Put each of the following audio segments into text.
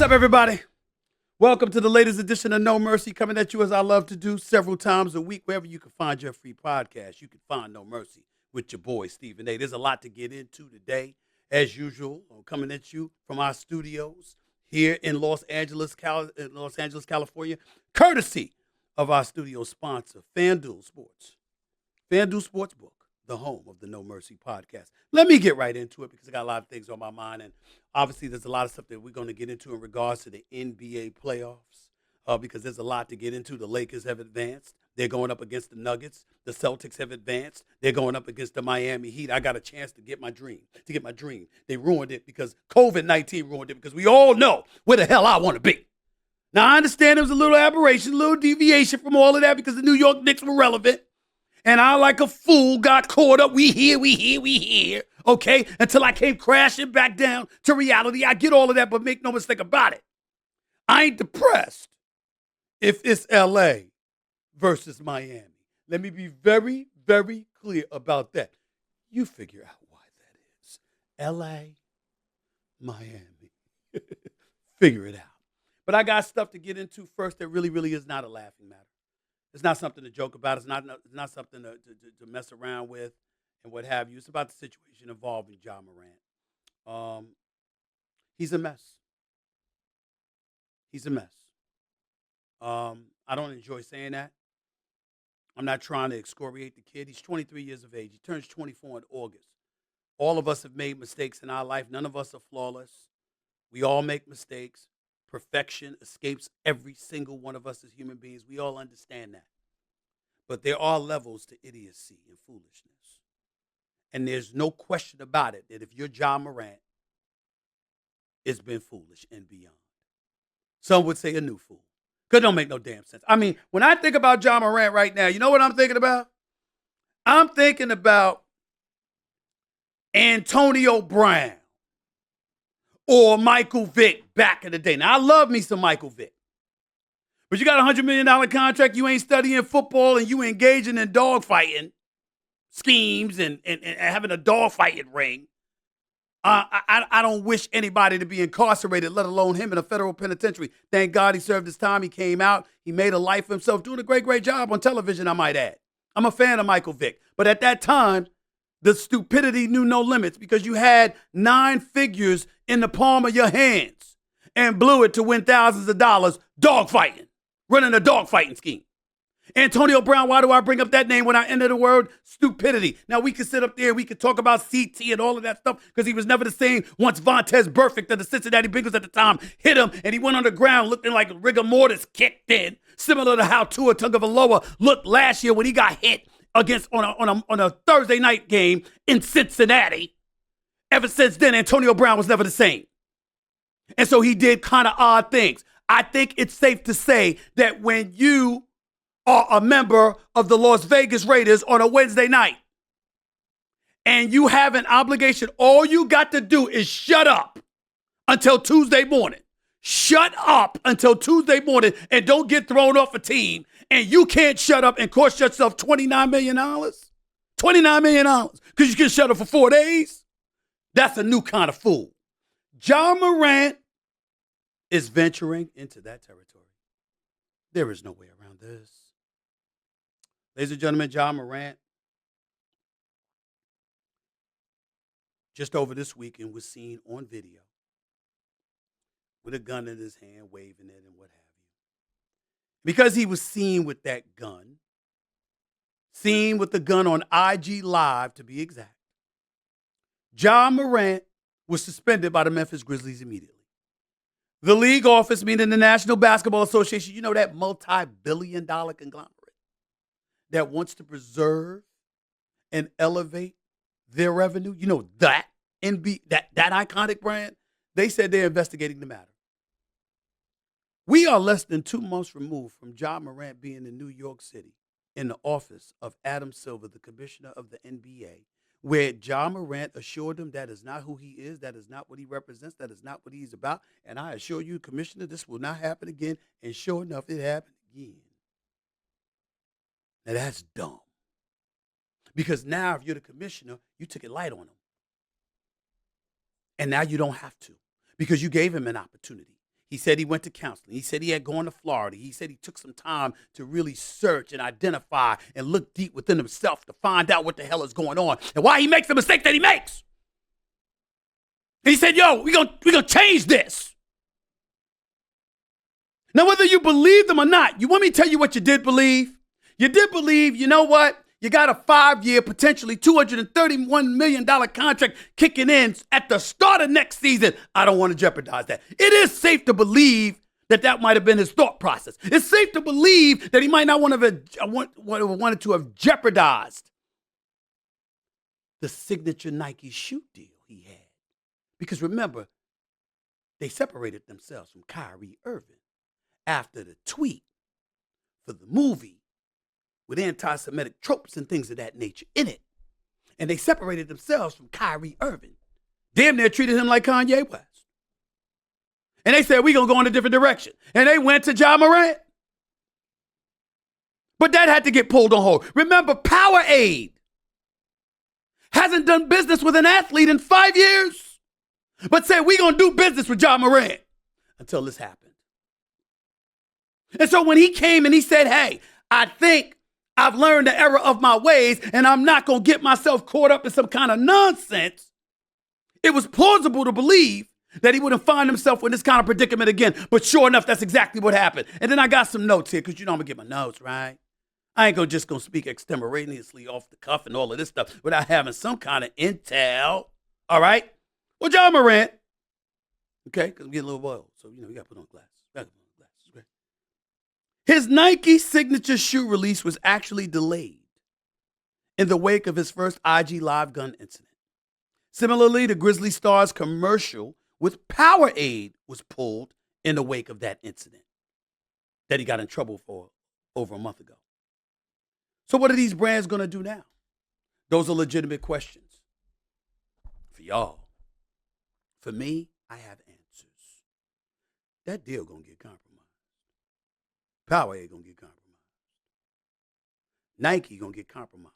up, everybody? Welcome to the latest edition of No Mercy, coming at you as I love to do several times a week. Wherever you can find your free podcast, you can find No Mercy with your boy, Stephen A. There's a lot to get into today. As usual, I'm coming at you from our studios here in Los Angeles, California, courtesy of our studio sponsor, FanDuel Sports. FanDuel Sportsbook, the home of the No Mercy podcast. Let me get right into it because I got a lot of things on my mind, and obviously there's a lot of stuff that we're going to get into in regards to the NBA playoffs because there's a lot to get into. The Lakers have advanced. They're going up against the Nuggets. The Celtics have advanced. They're going up against the Miami Heat. I got a chance to get my dream. They ruined it because COVID-19 ruined it because we all know where the hell I want to be. Now, I understand there was a little aberration, a little deviation from all of that because the New York Knicks were relevant. And I, like a fool, got caught up. We here, okay? Until I came crashing back down to reality. I get all of that, but make no mistake about it. I ain't depressed if it's L.A. versus Miami. Let me be very, very clear about that. You figure out why that is. L.A., Miami. Figure it out. But I got stuff to get into first that really, really is not a laughing matter. It's not something to joke about. It's not something to mess around with and what have you. It's about the situation involving Ja Morant. He's a mess. He's a mess. I don't enjoy saying that. I'm not trying to excoriate the kid. He's 23 years of age. He turns 24 in August. All of us have made mistakes in our life. None of us are flawless. We all make mistakes. Perfection escapes every single one of us as human beings. We all understand that. But there are levels to idiocy and foolishness. And there's no question about it that if you're Ja Morant, it's been foolish and beyond. Some would say a new fool. Because it don't make no damn sense. I mean, when I think about Ja Morant right now, you know what I'm thinking about? I'm thinking about Antonio Brown. Or Michael Vick back in the day. Now, I love me some Michael Vick. But you got a $100 million contract, you ain't studying football, and you engaging in dogfighting schemes and having a dogfighting ring. I don't wish anybody to be incarcerated, let alone him in a federal penitentiary. Thank God he served his time. He came out. He made a life for himself, doing a great, great job on television, I might add. I'm a fan of Michael Vick. But at that time, the stupidity knew no limits because you had 9 figures in the palm of your hands and blew it to win thousands of dollars dogfighting, running a dogfighting scheme. Antonio Brown, why do I bring up that name when I enter the word stupidity? Now, we could sit up there, we could talk about CT and all of that stuff because he was never the same once Vontaze Burfict of the Cincinnati Bengals at the time hit him and he went on the ground looking like rigor mortis kicked in, similar to how Tua Tagovailoa looked last year when he got hit against on a Thursday night game in Cincinnati. Ever since then, Antonio Brown was never the same. And so he did kind of odd things. I think it's safe to say that when you are a member of the Las Vegas Raiders on a Wednesday night and you have an obligation, all you got to do is shut up until Tuesday morning. Shut up until Tuesday morning and don't get thrown off a team. And you can't shut up and cost yourself $29 million. $29 million because you can shut up for 4 days. That's a new kind of fool. Ja Morant is venturing into that territory. There is no way around this. Ladies and gentlemen, Ja Morant just over this weekend was seen on video with a gun in his hand, waving it and what have you. Because he was seen with that gun, seen with the gun on IG Live to be exact, Ja Morant was suspended by the Memphis Grizzlies immediately. The league office, meaning the National Basketball Association, you know that multi-billion-dollar conglomerate that wants to preserve and elevate their revenue, you know that that iconic brand, they said they're investigating the matter. We are less than 2 months removed from Ja Morant being in New York City in the office of Adam Silver, the commissioner of the NBA, where Ja Morant assured him that is not who he is, that is not what he represents, that is not what he's about. And I assure you, Commissioner, this will not happen again. And sure enough, it happened again. Now, that's dumb. Because now, if you're the commissioner, you took it light on him. And now you don't have to because you gave him an opportunity. He said he went to counseling. He said he had gone to Florida. He said he took some time to really search and identify and look deep within himself to find out what the hell is going on and why he makes the mistake that he makes. And he said, yo, we're gonna change this. Now, whether you believe them or not, you want me to tell you what you did believe? You did believe, you know what? You got a 5-year, potentially $231 million contract kicking in at the start of next season. I don't want to jeopardize that. It is safe to believe that might have been his thought process. It's safe to believe that he might not wanted to have jeopardized the signature Nike shoe deal he had. Because remember, they separated themselves from Kyrie Irving after the tweet for the movie with anti-Semitic tropes and things of that nature in it. And they separated themselves from Kyrie Irving. Damn near treated him like Kanye West. And they said, we're going to go in a different direction. And they went to Ja Morant. But that had to get pulled on hold. Remember, Powerade hasn't done business with an athlete in 5 years. But said, we're going to do business with Ja Morant until this happened. And so when he came and he said, hey, I think I've learned the error of my ways and I'm not going to get myself caught up in some kind of nonsense, it was plausible to believe that he wouldn't find himself in this kind of predicament again. But sure enough, that's exactly what happened. And then I got some notes here because you know I'm going to get my notes, right? I ain't just going to speak extemporaneously off the cuff and all of this stuff without having some kind of intel, all right? Well, Ja Morant, okay, because I'm getting a little wild, so, you know, you got to put on glasses. Okay? His Nike signature shoe release was actually delayed in the wake of his first IG Live gun incident. Similarly, the Grizzly Stars commercial with Powerade was pulled in the wake of that incident that he got in trouble for over a month ago. So what are these brands going to do now? Those are legitimate questions for y'all. For me, I have answers. That deal going to get compromised. Powerade going to get compromised. Nike going to get compromised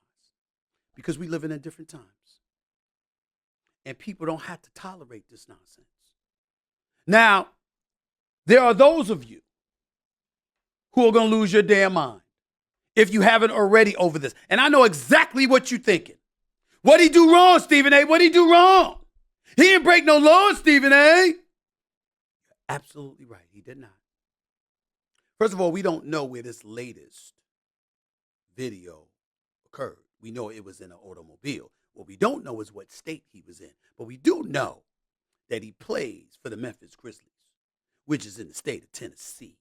because we live in different times. And people don't have to tolerate this nonsense. Now, there are those of you who are going to lose your damn mind if you haven't already over this. And I know exactly what you're thinking. What'd he do wrong, Stephen A? What'd he do wrong? He didn't break no laws, Stephen A. You're absolutely right. He did not. First of all, we don't know where this latest video occurred. We know it was in an automobile. What we don't know is what state he was in. But we do know that he plays for the Memphis Grizzlies, which is in the state of Tennessee.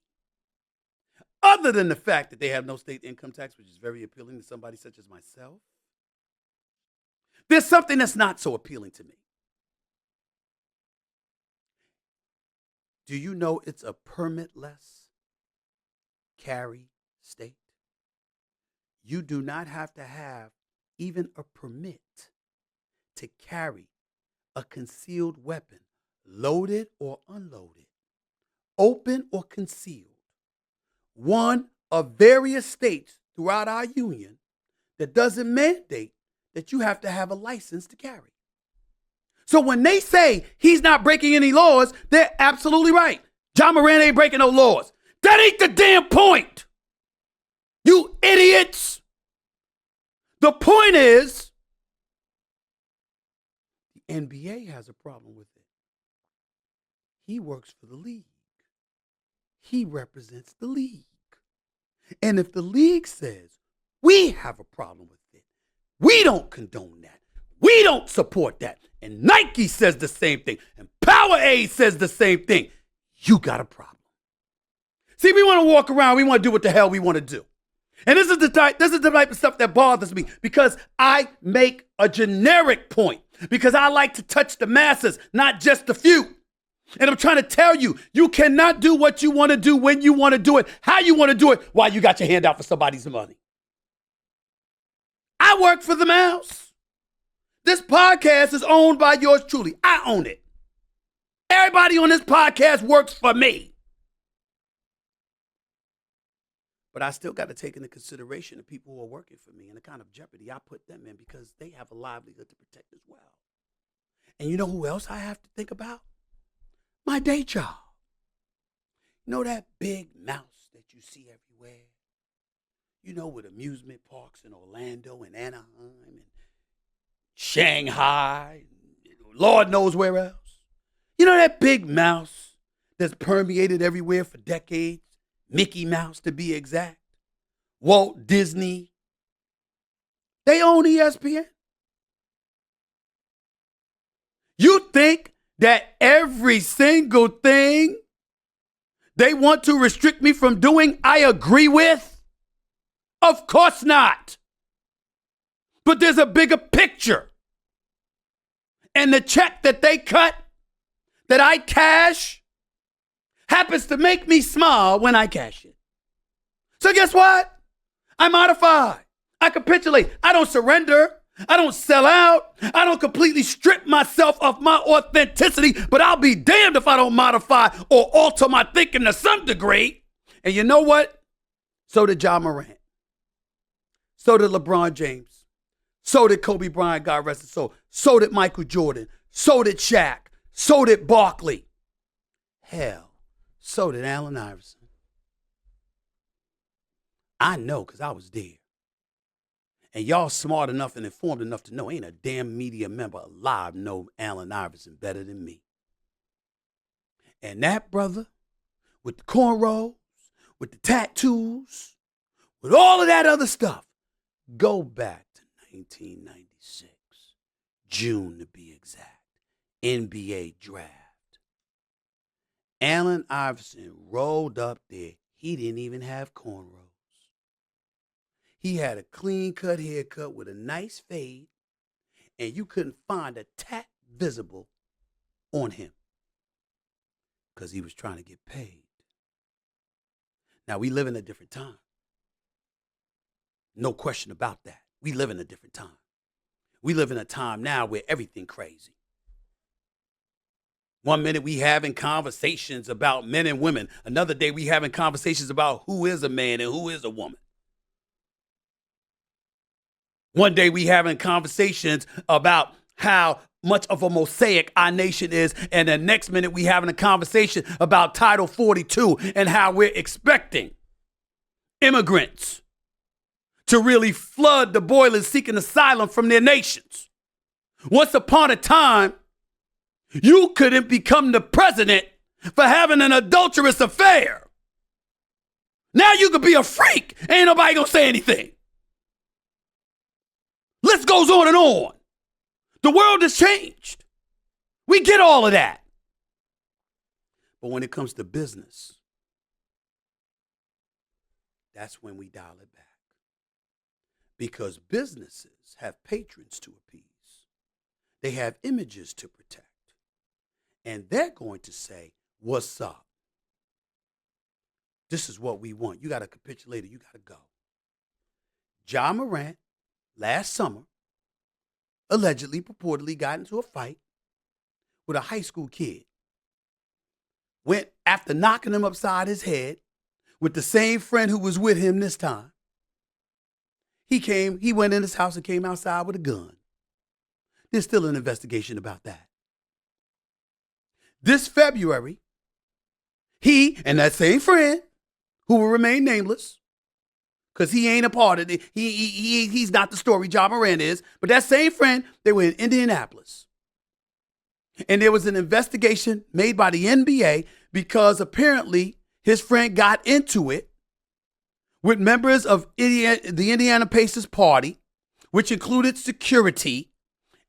Other than the fact that they have no state income tax, which is very appealing to somebody such as myself, there's something that's not so appealing to me. Do you know it's a permitless carry state? You do not have to have even a permit to carry a concealed weapon, loaded or unloaded, open or concealed. One of various states throughout our union that doesn't mandate that you have to have a license to carry. So when they say he's not breaking any laws, they're absolutely right. Ja Morant ain't breaking no laws. That ain't the damn point. You idiots. The point is, the NBA has a problem with it. He works for the league. He represents the league. And if the league says, we have a problem with it, we don't condone that. We don't support that. And Nike says the same thing. And Powerade says the same thing. You got a problem. See, we want to walk around. We want to do what the hell we want to do. And this is the type of stuff that bothers me because I make a generic point because I like to touch the masses, not just the few. And I'm trying to tell you, you cannot do what you want to do when you want to do it, how you want to do it, while you got your hand out for somebody's money. I work for the mouse. This podcast is owned by yours truly. I own it. Everybody on this podcast works for me. But I still got to take into consideration the people who are working for me and the kind of jeopardy I put them in because they have a livelihood to protect as well. And you know who else I have to think about? My day job. Know that big mouse that you see everywhere? You know, with amusement parks in Orlando and Anaheim and Shanghai, Lord knows where else. You know that big mouse that's permeated everywhere for decades? Mickey Mouse, to be exact. Walt Disney. They own ESPN. You think that every single thing they want to restrict me from doing, I agree with? Of course not. But there's a bigger picture. And the check that they cut, that I cash, happens to make me smile when I cash it. So guess what? I modify. I capitulate. I don't surrender. I don't sell out. I don't completely strip myself of my authenticity, but I'll be damned if I don't modify or alter my thinking to some degree. And you know what? So did Ja Morant. So did LeBron James. So did Kobe Bryant, God rest his soul. So did Michael Jordan. So did Shaq. So did Barkley. Hell, so did Allen Iverson. I know because I was there. And y'all smart enough and informed enough to know ain't a damn media member alive know Allen Iverson better than me. And that brother, with the cornrows, with the tattoos, with all of that other stuff, go back to 1996, June to be exact, NBA draft. Allen Iverson rolled up there. He didn't even have cornrows. He had a clean-cut haircut with a nice fade, and you couldn't find a tat visible on him because he was trying to get paid. Now, we live in a different time. No question about that. We live in a different time. We live in a time now where everything crazy. One minute we having conversations about men and women. Another day we having conversations about who is a man and who is a woman. One day we having conversations about how much of a mosaic our nation is, and the next minute we having a conversation about Title 42 and how we're expecting immigrants to really flood the boilers seeking asylum from their nations. Once upon a time, you couldn't become the president for having an adulterous affair. Now you could be a freak. Ain't nobody gonna say anything. List goes on and on. The world has changed. We get all of that. But when it comes to business, that's when we dial it back. Because businesses have patrons to appease. They have images to protect. And they're going to say, what's up? This is what we want. You got to capitulate or you got to go. Ja Morant, last summer, allegedly, purportedly got into a fight with a high school kid. Went after knocking him upside his head with the same friend who was with him this time. He went in his house and came outside with a gun. There's still an investigation about that. This February, he and that same friend, who will remain nameless, because he ain't a part of it, he's not the story Ja Morant is, but that same friend, they were in Indianapolis. And there was an investigation made by the NBA because apparently his friend got into it with members of the Indiana Pacers party, which included security,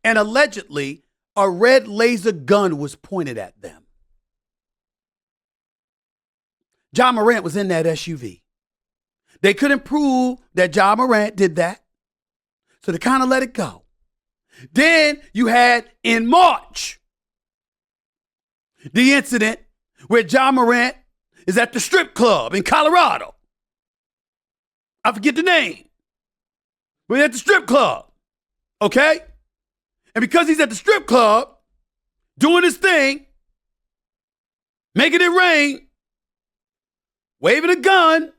and allegedly a red laser gun was pointed at them. Ja Morant was in that SUV. They couldn't prove that Ja Morant did that, so they kind of let it go. Then you had in March the incident where Ja Morant is at the strip club in Colorado. I forget the name. We're at the strip club, okay? And because he's at the strip club, doing his thing, making it rain, waving a gun,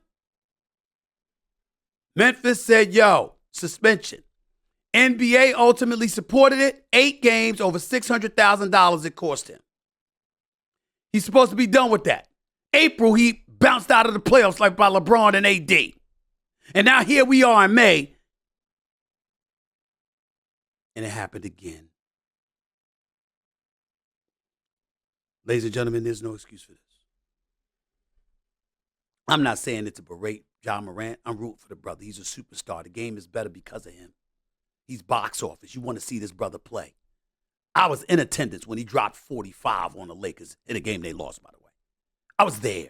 Memphis said, yo, suspension. NBA ultimately supported it. 8 games, over $600,000 it cost him. He's supposed to be done with that. April, he bounced out of the playoffs like by LeBron and AD. And now here we are in May. And it happened again. Ladies and gentlemen, there's no excuse for this. I'm not saying it to berate Ja Morant. I'm rooting for the brother. He's a superstar. The game is better because of him. He's box office. You want to see this brother play. I was in attendance when he dropped 45 on the Lakers in a game they lost, by the way. I was there.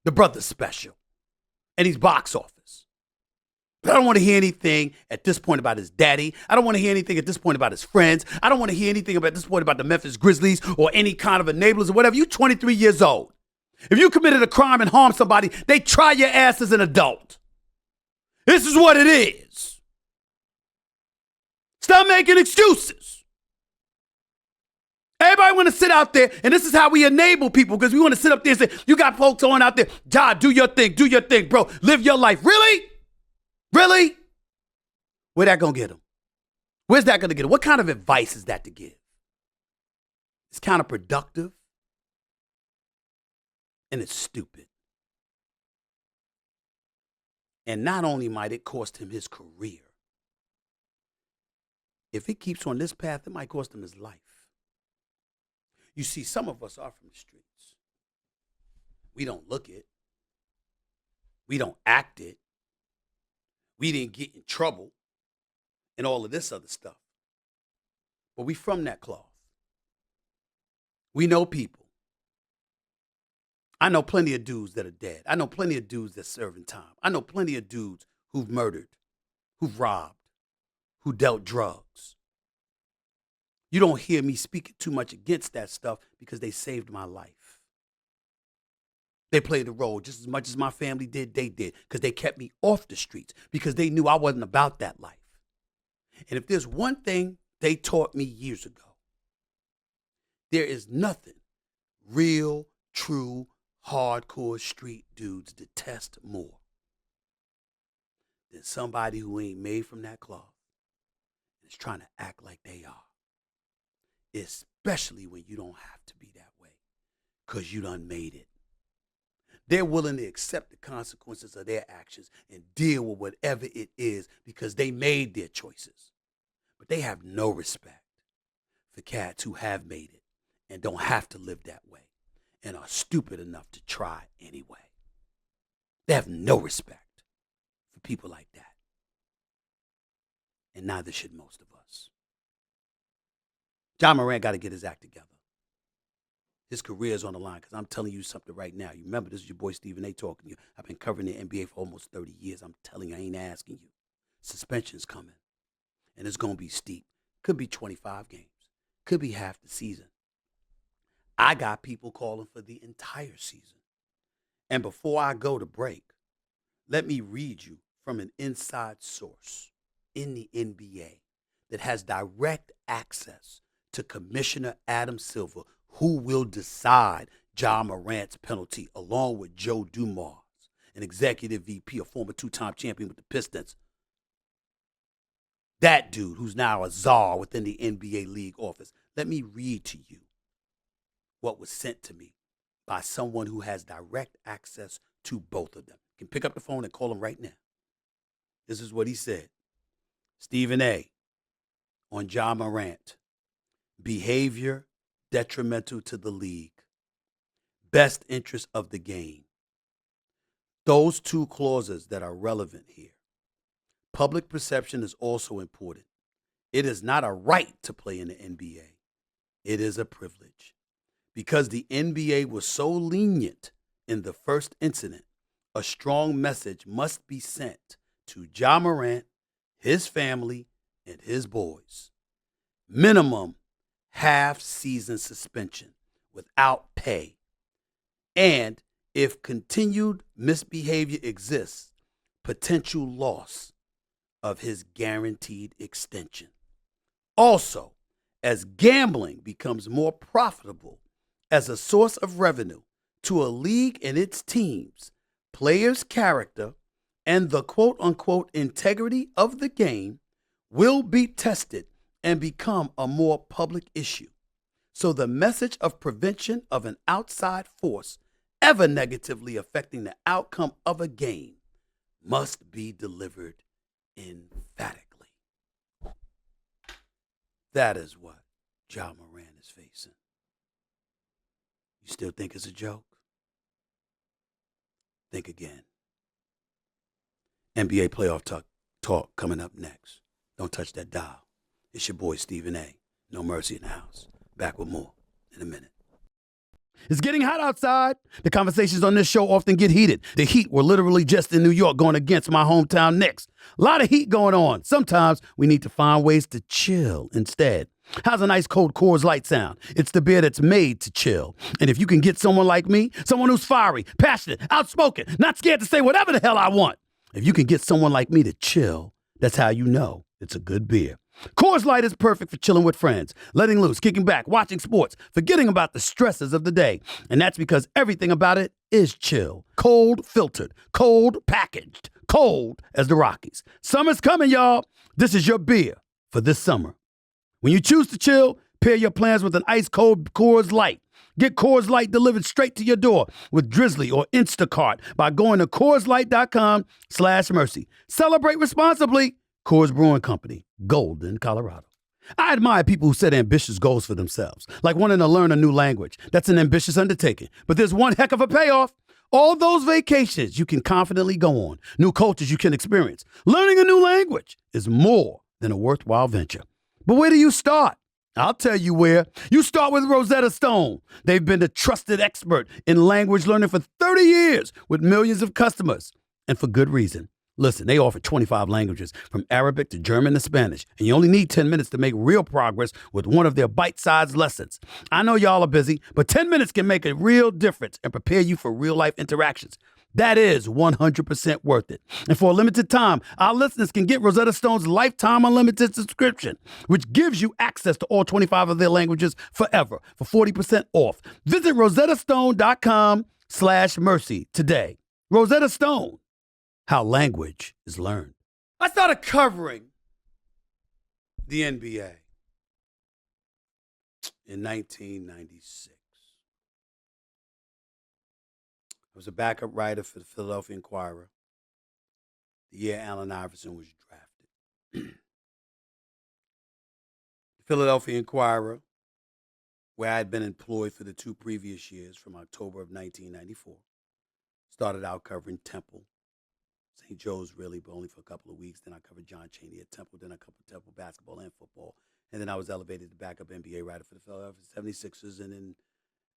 The brother's special. And he's box office. But I don't want to hear anything at this point about his daddy. I don't want to hear anything at this point about his friends. I don't want to hear anything at this point about the Memphis Grizzlies or any kind of enablers or whatever. You're 23 years old. If you committed a crime and harmed somebody, they try your ass as an adult. This is what it is. Stop making excuses. Everybody want to sit out there, and this is how we enable people, because we want to sit up there and say, you got folks on out there, Ja, do your thing, bro. Live your life. Really? Really? Where that going to get them? Where's that going to get them? What kind of advice is that to give? It's counterproductive, and it's stupid. And not only might it cost him his career, if he keeps on this path, it might cost him his life. You see, some of us are from the streets. We don't look it. We don't act it. We didn't get in trouble and all of this other stuff. But we from that cloth. We know people. I know plenty of dudes that are dead. I know plenty of dudes that serving time. I know plenty of dudes who've murdered, who've robbed, who dealt drugs. You don't hear me speaking too much against that stuff because they saved my life. They played a role just as much as my family did, they did, because they kept me off the streets, because they knew I wasn't about that life. And if there's one thing they taught me years ago, there is nothing real, true, hardcore street dudes detest more than somebody who ain't made from that cloth and is trying to act like they are. Especially when you don't have to be that way, because you done made it. They're willing to accept the consequences of their actions and deal with whatever it is because they made their choices. But they have no respect for cats who have made it and don't have to live that way and are stupid enough to try anyway. They have no respect for people like that. And neither should most of us. Ja Morant got to get his act together. His career is on the line, because I'm telling you something right now. You remember, this is your boy Stephen A. talking to you. I've been covering the NBA for almost 30 years. I'm telling you, I ain't asking you. Suspension's coming, and it's going to be steep. Could be 25 games. Could be half the season. I got people calling for the entire season. And before I go to break, let me read you from an inside source in the NBA that has direct access to Commissioner Adam Silver, who will decide Ja Morant's penalty, along with Joe Dumars, an executive VP, a former two-time champion with the Pistons. That dude, who's now a czar within the NBA league office. Let me read to you what was sent to me by someone who has direct access to both of them. You can pick up the phone and call him right now. This is what he said. Stephen A. on Ja Morant. Behavior detrimental to the league. Best interest of the game. Those two clauses that are relevant here. Public perception is also important. It is not a right to play in the NBA. It is a privilege. Because the NBA was so lenient in the first incident, a strong message must be sent to Ja Morant, his family, and his boys. Minimum half-season suspension without pay. And if continued misbehavior exists, potential loss of his guaranteed extension. Also, as gambling becomes more profitable as a source of revenue to a league and its teams, players' character and the quote-unquote integrity of the game will be tested and become a more public issue. So the message of prevention of an outside force ever negatively affecting the outcome of a game must be delivered emphatically. That is what Ja Morant is facing. You still think it's a joke? Think again. NBA playoff talk coming up next. Don't touch that dial. It's your boy Stephen A. No mercy in the house. Back with more in a minute. It's getting hot outside. The conversations on this show often get heated. The Heat were literally just in New York going against my hometown Knicks. A lot of heat going on. Sometimes we need to find ways to chill instead. How's an ice cold Coors Light sound? It's the beer that's made to chill. And if you can get someone like me, someone who's fiery, passionate, outspoken, not scared to say whatever the hell I want, if you can get someone like me to chill, that's how you know it's a good beer. Coors Light is perfect for chilling with friends, letting loose, kicking back, watching sports, forgetting about the stresses of the day. And that's because everything about it is chill. Cold filtered, cold packaged, cold as the Rockies. Summer's coming, y'all. This is your beer for this summer. When you choose to chill, pair your plans with an ice cold Coors Light. Get Coors Light delivered straight to your door with Drizzly or Instacart by going to CoorsLight.com/mercy. Celebrate responsibly. Coors Brewing Company, Golden, Colorado. I admire people who set ambitious goals for themselves, like wanting to learn a new language. That's an ambitious undertaking, but there's one heck of a payoff. All those vacations you can confidently go on, new cultures you can experience. Learning a new language is more than a worthwhile venture. But where do you start? I'll tell you where. You start with Rosetta Stone. They've been the trusted expert in language learning for 30 years with millions of customers, and for good reason. Listen, they offer 25 languages, from Arabic to German to Spanish, and you only need 10 minutes to make real progress with one of their bite-sized lessons. I know y'all are busy, but 10 minutes can make a real difference and prepare you for real-life interactions. That is 100% worth it. And for a limited time, our listeners can get Rosetta Stone's lifetime unlimited subscription, which gives you access to all 25 of their languages forever for 40% off. Visit rosettastone.com/mercy today. Rosetta Stone. How language is learned. I started covering the NBA in 1996. I was a backup writer for the Philadelphia Inquirer the year Allen Iverson was drafted. The Philadelphia Inquirer, where I had been employed for the 2 previous years from October of 1994, started out covering Temple. St. Joe's really, but only for a couple of weeks. Then I covered John Chaney at Temple. Then I covered Temple basketball and football. And then I was elevated to backup NBA writer for the Philadelphia 76ers. And then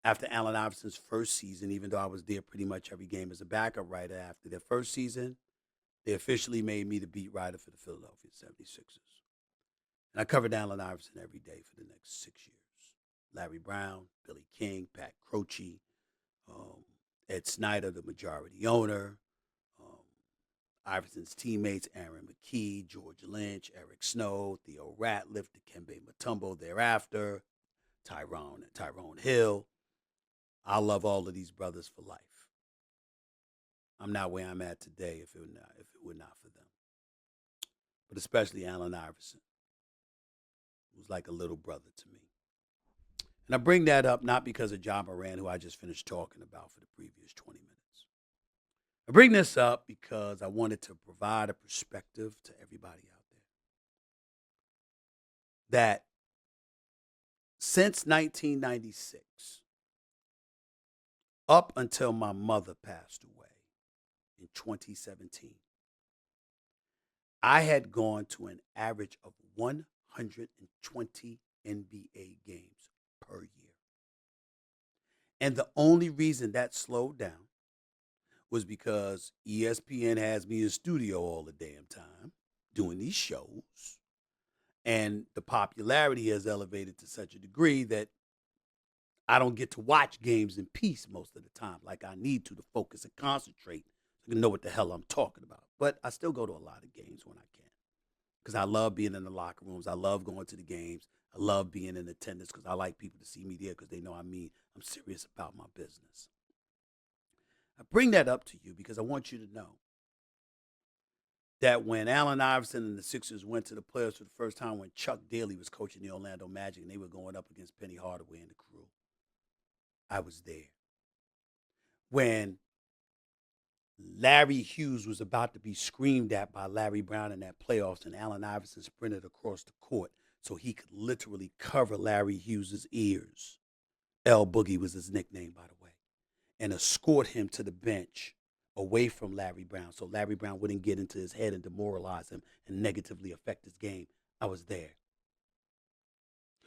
after Allen Iverson's first season, even though I was there pretty much every game as a backup writer, after their first season, they officially made me the beat writer for the Philadelphia 76ers. And I covered Allen Iverson every day for the next 6 years. Larry Brown, Billy King, Pat Croce, Ed Snyder, the majority owner, Iverson's teammates, Aaron McKee, George Lynch, Eric Snow, Theo Ratliff, Dikembe Mutombo thereafter, Tyrone Hill. I love all of these brothers for life. I'm not where I'm at today if it were not for them. But especially Allen Iverson, who's like a little brother to me. And I bring that up not because of Ja Morant, who I just finished talking about for the previous 20 minutes. I bring this up because I wanted to provide a perspective to everybody out there that since 1996, up until my mother passed away in 2017, I had gone to an average of 120 NBA games per year. And the only reason that slowed down was because ESPN has me in studio all the damn time doing these shows. And the popularity has elevated to such a degree that I don't get to watch games in peace most of the time like I need to focus and concentrate so I can know what the hell I'm talking about. But I still go to a lot of games when I can because I love being in the locker rooms. I love going to the games. I love being in attendance because I like people to see me there because they know I'm serious about my business. I bring that up to you because I want you to know that when Allen Iverson and the Sixers went to the playoffs for the first time, when Chuck Daly was coaching the Orlando Magic and they were going up against Penny Hardaway and the crew, I was there. when Larry Hughes was about to be screamed at by Larry Brown in that playoffs, and Allen Iverson sprinted across the court so he could literally cover Larry Hughes' ears. L Boogie was his nickname, by the way, and escort him to the bench away from Larry Brown so Larry Brown wouldn't get into his head and demoralize him and negatively affect his game. I was there.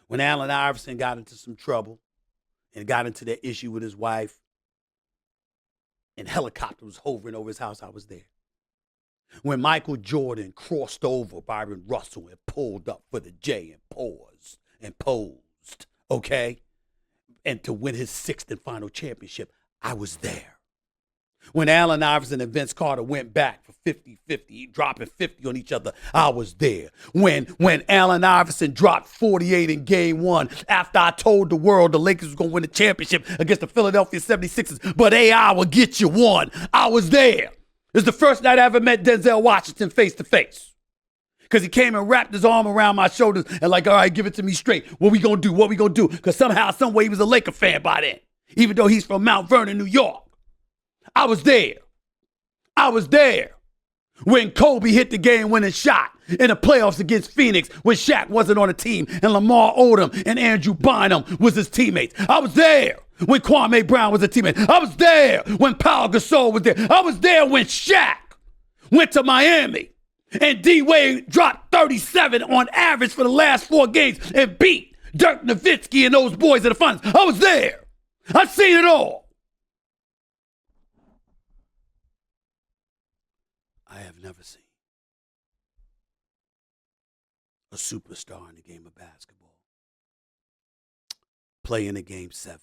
When Allen Iverson got into some trouble and got into that issue with his wife, and helicopter was hovering over his house, I was there. When Michael Jordan crossed over Byron Russell and pulled up for the J and posed, okay? And to win his sixth and final championship, I was there. When Allen Iverson and Vince Carter went back for 50-50, dropping 50 on each other, I was there. When Allen Iverson dropped 48 in game one after I told the world the Lakers was going to win the championship against the Philadelphia 76ers, but AI will get you one, I was there. It's the first night I ever met Denzel Washington face to face. Because he came and wrapped his arm around my shoulders and like, all right, give it to me straight. What we going to do? What we going to do? Because somehow, some way, he was a Laker fan by then, even though he's from Mount Vernon, New York. I was there. I was there when Kobe hit the game-winning shot in the playoffs against Phoenix when Shaq wasn't on the team and Lamar Odom and Andrew Bynum was his teammates. I was there when Kwame Brown was a teammate. I was there when Pau Gasol was there. I was there when Shaq went to Miami and D-Wade dropped 37 on average for the last 4 games and beat Dirk Nowitzki and those boys in the finals. I was there. I've seen it all. I have never seen a superstar in the game of basketball play in a game 7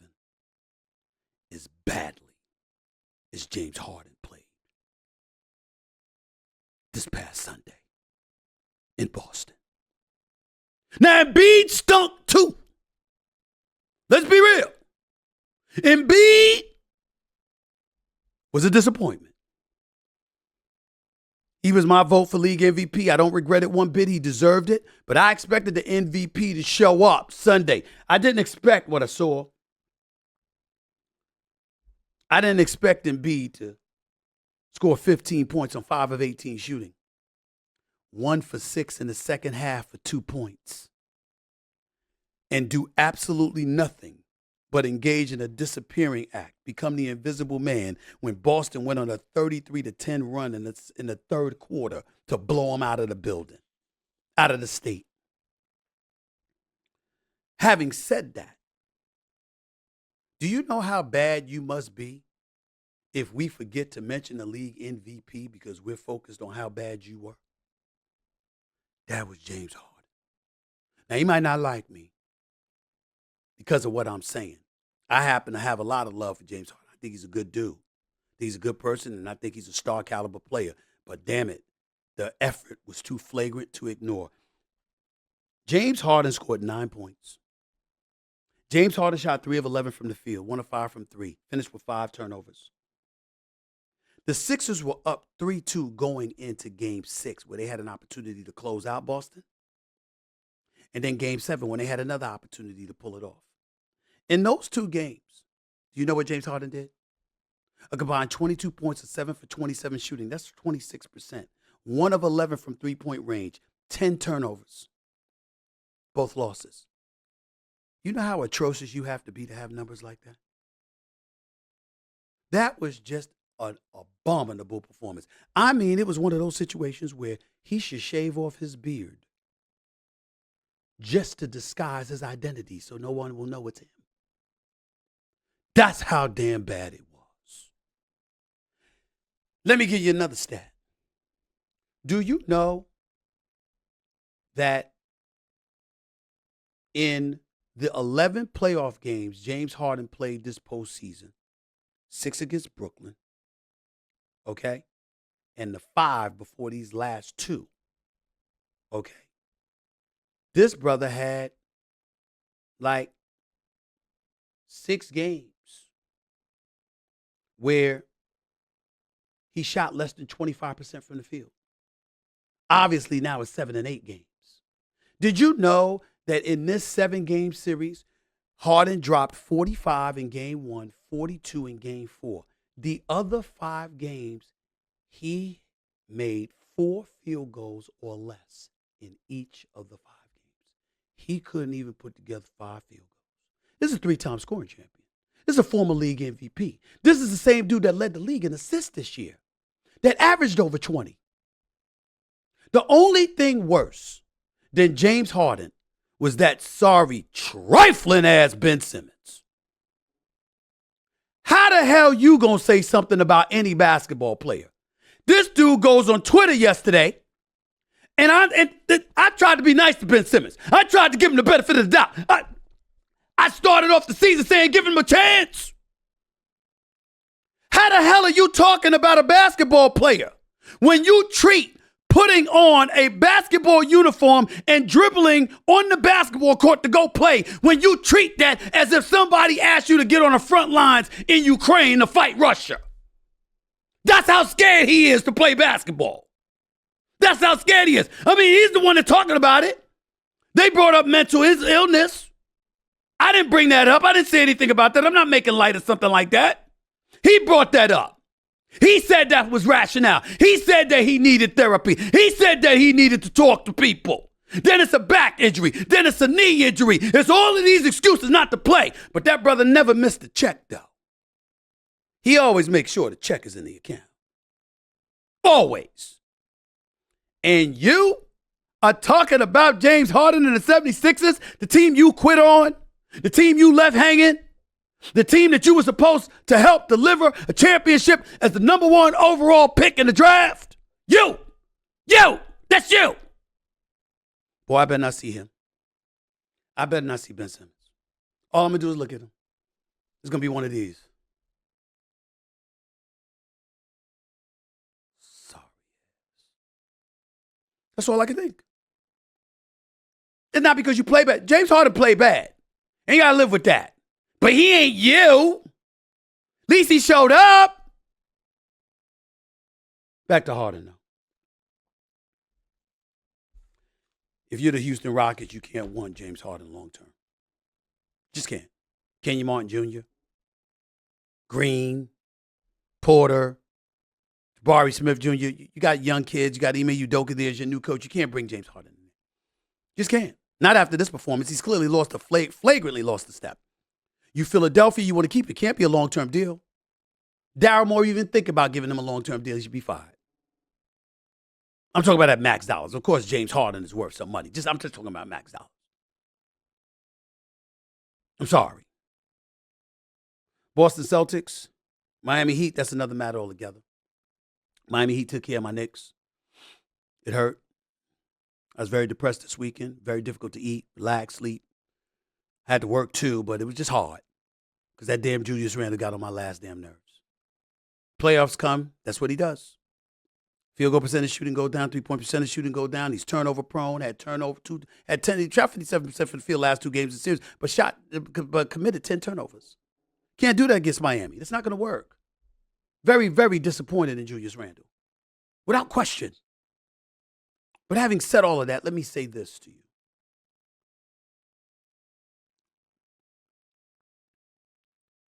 as badly as James Harden played this past Sunday in Boston. Now, Embiid stunk too. Let's be real. Embiid was a disappointment. He was my vote for league MVP. I don't regret it one bit. He deserved it. But I expected the MVP to show up Sunday. I didn't expect what I saw. I didn't expect Embiid to score 15 points on 5 of 18 shooting. 1 for 6 in the second half for 2 points. And do absolutely nothing but engage in a disappearing act, become the invisible man when Boston went on a 33-10 run in the third quarter to blow them out of the building, out of the state. Having said that, do you know how bad you must be if we forget to mention the league MVP because we're focused on how bad you were? That was James Harden. Now, he might not like me because of what I'm saying. I happen to have a lot of love for James Harden. I think he's a good dude. He's a good person, and I think he's a star caliber player. But damn it, the effort was too flagrant to ignore. James Harden scored 9 points. James Harden shot 3 of 11 from the field, 1 of 5 from 3, finished with 5 turnovers. The Sixers were up 3-2 going into Game 6, where they had an opportunity to close out Boston. And then Game 7, when they had another opportunity to pull it off. In those 2 games, do you know what James Harden did? A combined 22 points and 7 for 27 shooting. That's 26%. 1 of 11 from three-point range. 10 turnovers. Both losses. You know how atrocious you have to be to have numbers like that? That was just an abominable performance. I mean, it was one of those situations where he should shave off his beard just to disguise his identity so no one will know it's him. That's how damn bad it was. Let me give you another stat. Do you know that in the 11 playoff games James Harden played this postseason, 6 against Brooklyn, okay, and the 5 before these last 2, okay, this brother had like 6 games where he shot less than 25% from the field. Obviously, now it's 7 and 8 games. Did you know that in this 7-game series, Harden dropped 45 in Game 1, 42 in Game 4? The other 5 games, he made 4 field goals or less in each of the 5 games. He couldn't even put together 5 field goals. This is a 3-time scoring champion. This is a former league MVP. This is the same dude that led the league in assists this year, that averaged over 20. The only thing worse than James Harden was that sorry, trifling-ass Ben Simmons. How the hell you gonna say something about any basketball player? This dude goes on Twitter yesterday, and I tried to be nice to Ben Simmons. I tried to give him the benefit of the doubt. I started off the season saying give him a chance. How the hell are you talking about a basketball player when you treat putting on a basketball uniform and dribbling on the basketball court to go play, when you treat that as if somebody asked you to get on the front lines in Ukraine to fight Russia? That's how scared he is to play basketball. That's how scared he is. I mean, he's the one that's talking about it. They brought up mental illness. I didn't bring that up. I didn't say anything about that. I'm not making light of something like that. He brought that up. He said that was rationale. He said that he needed therapy. He said that he needed to talk to people. Then it's a back injury. Then it's a knee injury. It's all of these excuses not to play. But that brother never missed a check, though. He always makes sure the check is in the account. Always. And you are talking about James Harden and the 76ers, the team you quit on, the team you left hanging, the team that you were supposed to help deliver a championship as the number 1 overall pick in the draft. You, that's you. Boy, I better not see him. I better not see Ben Simmons. All I'm going to do is look at him. It's going to be one of these. Sorry. That's all I can think. It's not because you play bad. James Harden played bad. And you got to live with that. But he ain't you. At least he showed up. Back to Harden, though. If you're the Houston Rockets, you can't want James Harden long term. Just can't. Kenyon Martin Jr., Green, Porter, Jabari Smith Jr., you got young kids. You got Ime Udoka there as your new coach. You can't bring James Harden in. Just can't. Not after this performance. He's clearly flagrantly lost a step. You Philadelphia, you want to keep it. Can't be a long-term deal. Daryl Morey even think about giving him a long-term deal. He should be fired. I'm talking about at max dollars. Of course, James Harden is worth some money. I'm just talking about max dollars. I'm sorry. Boston Celtics, Miami Heat, that's another matter altogether. Miami Heat took care of my Knicks. It hurt. I was very depressed this weekend. Very difficult to eat, relax, sleep. I had to work too, but it was just hard. Because that damn Julius Randle got on my last damn nerves. Playoffs come, that's what he does. Field goal percentage shooting go down, 3-point percentage shooting go down. He's turnover prone, had 10, he shot 57% from the field last 2 games of the series, but committed 10 turnovers. Can't do that against Miami. That's not going to work. Very, very disappointed in Julius Randle. Without question. But having said all of that, let me say this to you.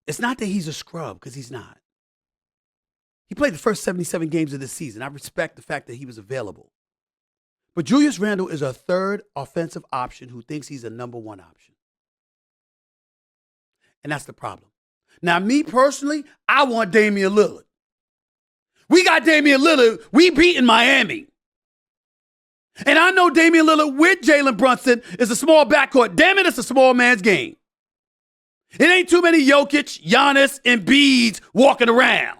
It's not that he's a scrub, because he's not. He played the first 77 games of this season. I respect the fact that he was available. But Julius Randle is a third offensive option who thinks he's a number 1 option. And that's the problem. Now, me personally, I want Damian Lillard. We got Damian Lillard. We beating Miami. And I know Damian Lillard with Jalen Brunson is a small backcourt. Damn it, it's a small man's game. It ain't too many Jokic, Giannis, and Embiids walking around.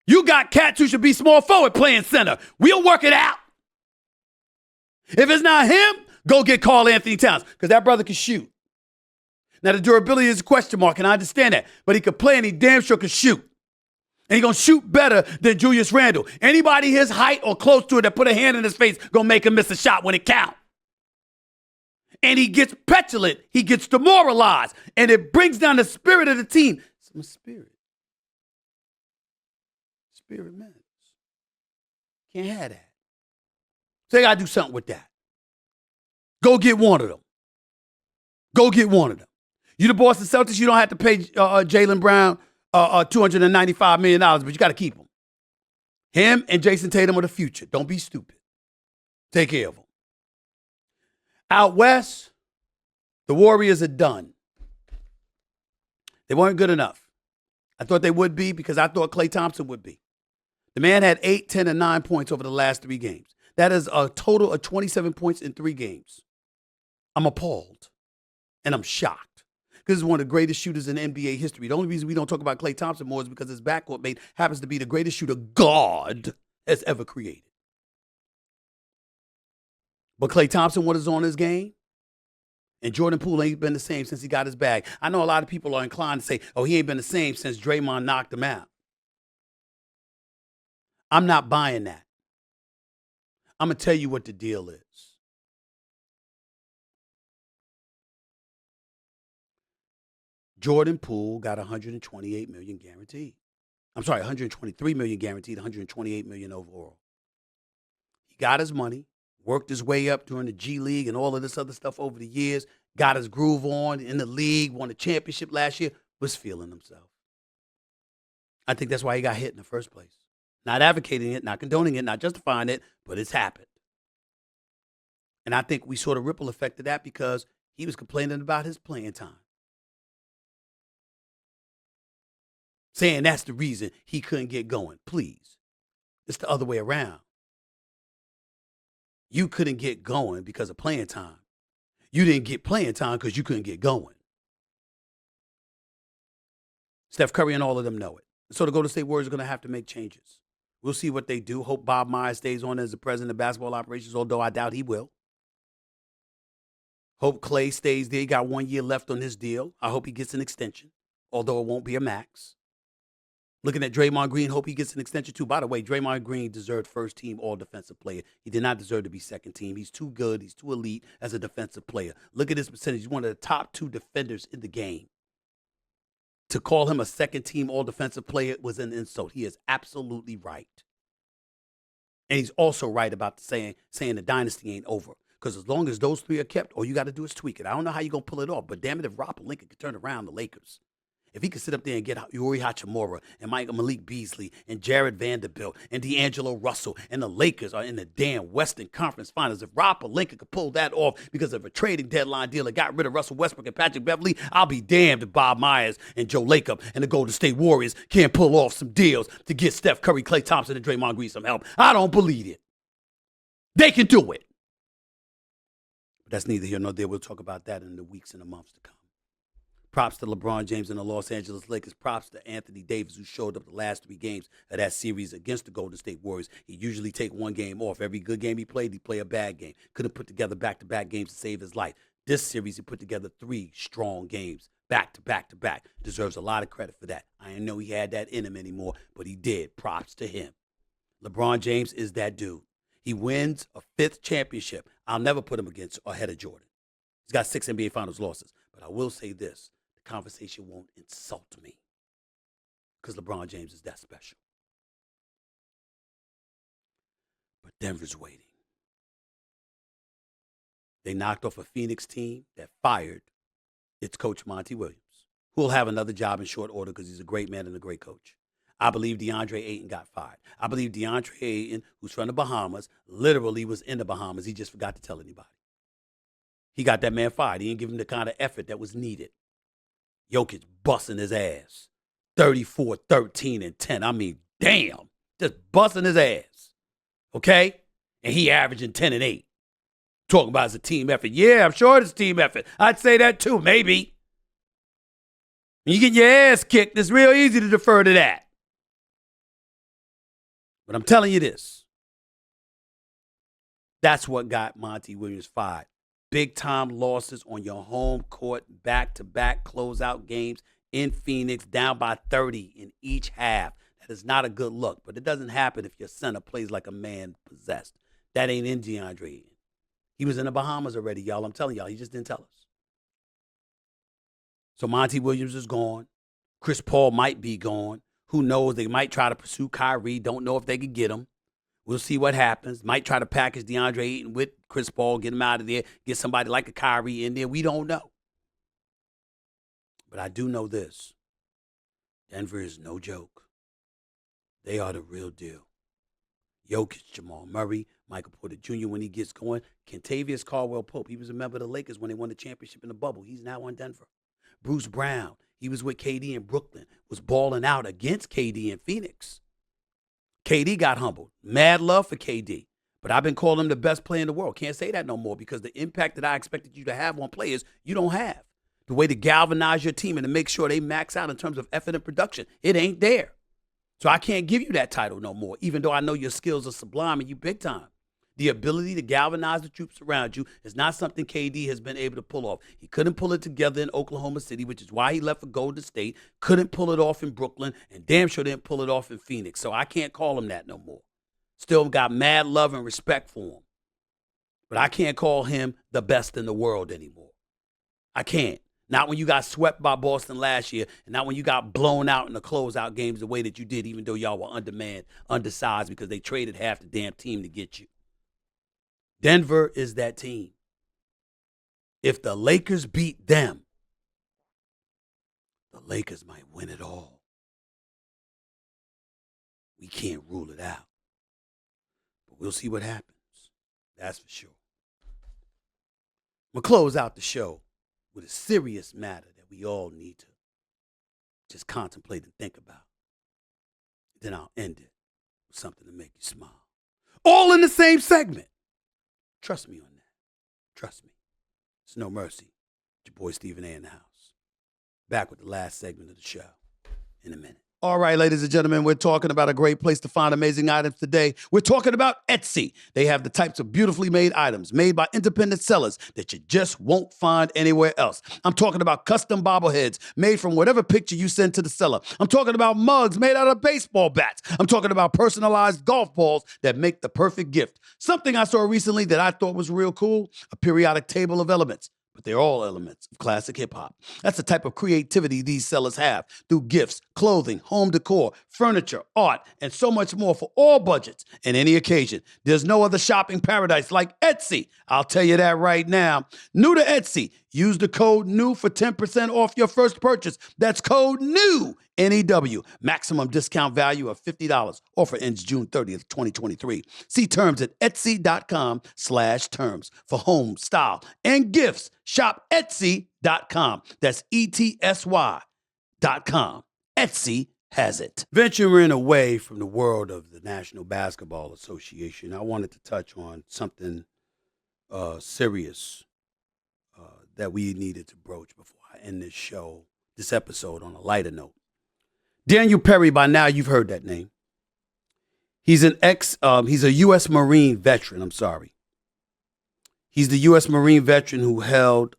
You got cats who should be small forward playing center. We'll work it out. If it's not him, go get Karl Anthony Towns, because that brother can shoot. Now, the durability is a question mark, and I understand that. But he could play, and he damn sure can shoot. And he's going to shoot better than Julius Randle. Anybody his height or close to it that put a hand in his face going to make him miss a shot when it counts. And he gets petulant. He gets demoralized. And it brings down the spirit of the team. Some spirit. Spirit matters. Can't have that. So they got to do something with that. Go get one of them. Go get one of them. You the Boston Celtics, you don't have to pay Jaylen Brown $295 million, but you got to keep him. Him and Jason Tatum are the future. Don't be stupid. Take care of them. Out west, the Warriors are done. They weren't good enough. I thought they would be because I thought Klay Thompson would be. The man had 8, 10, and 9 points over the last 3 games. That is a total of 27 points in 3 games. I'm appalled, and I'm shocked. Because he's one of the greatest shooters in NBA history. The only reason we don't talk about Klay Thompson more is because his backcourt mate happens to be the greatest shooter God has ever created. But Klay Thompson, what is on his game? And Jordan Poole ain't been the same since he got his bag. I know a lot of people are inclined to say, oh, he ain't been the same since Draymond knocked him out. I'm not buying that. I'm going to tell you what the deal is. Jordan Poole got $128 million guaranteed. I'm sorry, $123 million guaranteed, $128 million overall. He got his money, worked his way up during the G League and all of this other stuff over the years, got his groove on in the league, won a championship last year, was feeling himself. I think that's why he got hit in the first place. Not advocating it, not condoning it, not justifying it, but it's happened. And I think we sort of ripple affected that because he was complaining about his playing time. Saying that's the reason he couldn't get going. Please. It's the other way around. You couldn't get going because of playing time. You didn't get playing time because you couldn't get going. Steph Curry and all of them know it. So the Golden State Warriors are going to have to make changes. We'll see what they do. Hope Bob Myers stays on as the president of basketball operations, although I doubt he will. Hope Klay stays there. He got 1 year left on his deal. I hope he gets an extension, although it won't be a max. Looking at Draymond Green, hope he gets an extension too. By the way, Draymond Green deserved first team all defensive player. He did not deserve to be second team. He's too good. He's too elite as a defensive player. Look at his percentage. He's one of the top 2 defenders in the game. To call him a second team all defensive player was an insult. He is absolutely right. And he's also right about saying the dynasty ain't over. Because as long as those 3 are kept, all you got to do is tweak it. I don't know how you're going to pull it off, but damn it, if Rob Pelinka could turn around the Lakers. If he could sit up there and get Yuri Hachimura and Malik Beasley and Jared Vanderbilt and D'Angelo Russell and the Lakers are in the damn Western Conference Finals, if Rob Pelinka could pull that off because of a trading deadline deal that got rid of Russell Westbrook and Patrick Beverley, I'll be damned if Bob Myers and Joe Lacob and the Golden State Warriors can't pull off some deals to get Steph Curry, Klay Thompson, and Draymond Green some help. I don't believe it. They can do it. But that's neither here nor there. We'll talk about that in the weeks and the months to come. Props to LeBron James and the Los Angeles Lakers. Props to Anthony Davis, who showed up the last 3 games of that series against the Golden State Warriors. He usually take 1 game off. Every good game he played, he play a bad game. Could have put together back-to-back games to save his life. This series, he put together 3 strong games, back-to-back-to-back. Deserves a lot of credit for that. I didn't know he had that in him anymore, but he did. Props to him. LeBron James is that dude. He wins a 5th championship. I'll never put him ahead of Jordan. He's got 6 NBA Finals losses. But I will say this. Conversation won't insult me because LeBron James is that special. But Denver's waiting. They knocked off a Phoenix team that fired its coach, Monty Williams, who will have another job in short order because he's a great man and a great coach. I believe DeAndre Ayton got fired. I believe DeAndre Ayton, who's from the Bahamas, literally was in the Bahamas. He just forgot to tell anybody. He got that man fired. He didn't give him the kind of effort that was needed. Jokic busting his ass. 34, 13, and 10. I mean, damn. Just busting his ass. Okay? And he averaging 10 and 8. Talking about it's a team effort. Yeah, I'm sure it's a team effort. I'd say that too, maybe. When you get your ass kicked, it's real easy to defer to that. But I'm telling you this. That's what got Monty Williams fired. Big-time losses on your home court, back-to-back closeout games in Phoenix, down by 30 in each half. That is not a good look, but it doesn't happen if your center plays like a man possessed. That ain't in DeAndre Ayton. He was in the Bahamas already, y'all. I'm telling y'all, he just didn't tell us. So Monty Williams is gone. Chris Paul might be gone. Who knows? They might try to pursue Kyrie. Don't know if they could get him. We'll see what happens. Might try to package DeAndre Ayton with Chris Paul, get him out of there, get somebody like a Kyrie in there. We don't know. But I do know this. Denver is no joke. They are the real deal. Jokic, Jamal Murray, Michael Porter Jr. when he gets going. Kentavious Caldwell-Pope, he was a member of the Lakers when they won the championship in the bubble. He's now on Denver. Bruce Brown, he was with KD in Brooklyn, was balling out against KD in Phoenix. KD got humbled. Mad love for KD. But I've been calling him the best player in the world. Can't say that no more because the impact that I expected you to have on players, you don't have. The way to galvanize your team and to make sure they max out in terms of effort and production, it ain't there. So I can't give you that title no more, even though I know your skills are sublime and you big time. The ability to galvanize the troops around you is not something KD has been able to pull off. He couldn't pull it together in Oklahoma City, which is why he left for Golden State, couldn't pull it off in Brooklyn, and damn sure didn't pull it off in Phoenix. So I can't call him that no more. Still got mad love and respect for him. But I can't call him the best in the world anymore. I can't. Not when you got swept by Boston last year, and not when you got blown out in the closeout games the way that you did, even though y'all were undermanned, undersized, because they traded half the damn team to get you. Denver is that team. If the Lakers beat them, the Lakers might win it all. We can't rule it out. But we'll see what happens. That's for sure. I'm going to close out the show with a serious matter that we all need to just contemplate and think about. Then I'll end it with something to make you smile. All in the same segment. Trust me on that. Trust me. It's no mercy. It's your boy Stephen A. in the house. Back with the last segment of the show in a minute. All right, ladies and gentlemen, we're talking about a great place to find amazing items today. We're talking about Etsy. They have the types of beautifully made items made by independent sellers that you just won't find anywhere else. I'm talking about custom bobbleheads made from whatever picture you send to the seller. I'm talking about mugs made out of baseball bats. I'm talking about personalized golf balls that make the perfect gift. Something I saw recently that I thought was real cool, a periodic table of elements. But they're all elements of classic hip-hop. That's the type of creativity these sellers have through gifts, clothing, home decor, furniture, art, and so much more for all budgets and any occasion. There's no other shopping paradise like Etsy. I'll tell you that right now. New to Etsy. Use the code NEW for 10% off your first purchase. That's code NEW, N-E-W. Maximum discount value of $50. Offer ends June 30th, 2023. See terms at etsy.com/terms. For home, style, and gifts, shop etsy.com. That's ETSY.com. Etsy has it. Venturing away from the world of the National Basketball Association, I wanted to touch on something serious that we needed to broach before I end this episode on a lighter note. Daniel Perry, by now you've heard that name. He's he's a U.S. Marine veteran, He's the U.S. Marine veteran who held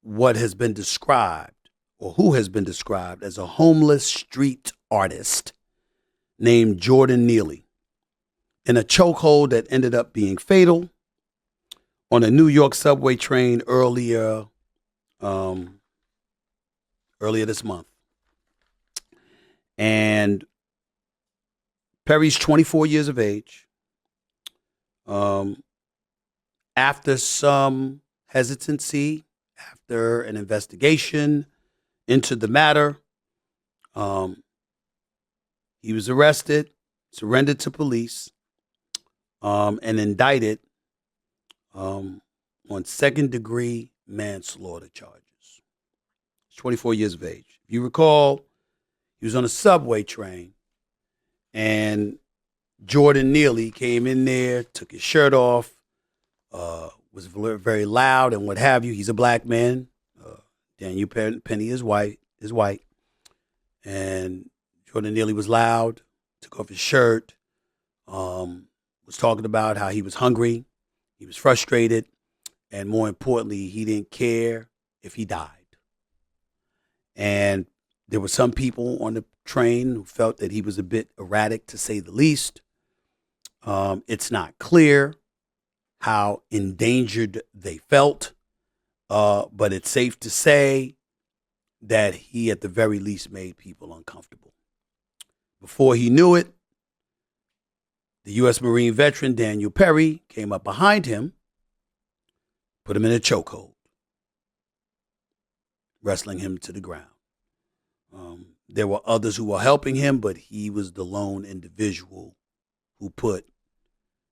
what has been described, or who has been described as a homeless street artist named Jordan Neely in a chokehold that ended up being fatal on a New York subway train earlier this month. And Perry's 24 years of age. After some hesitancy, after an investigation into the matter, he was arrested, surrendered to police, and indicted on second-degree manslaughter charges. He's 24 years of age. If you recall, he was on a subway train, and Jordan Neely came in there, took his shirt off, was very loud and what have you. He's a black man. Daniel Penny is white. And Jordan Neely was loud, took off his shirt, was talking about how he was hungry, he was frustrated, and more importantly, he didn't care if he died. And there were some people on the train who felt that he was a bit erratic, to say the least. It's not clear how endangered they felt, but it's safe to say that he, at the very least, made people uncomfortable. Before he knew it, the U.S. Marine veteran Daniel Perry came up behind him, put him in a chokehold. wrestling him to the ground. There were others who were helping him, but he was the lone individual who put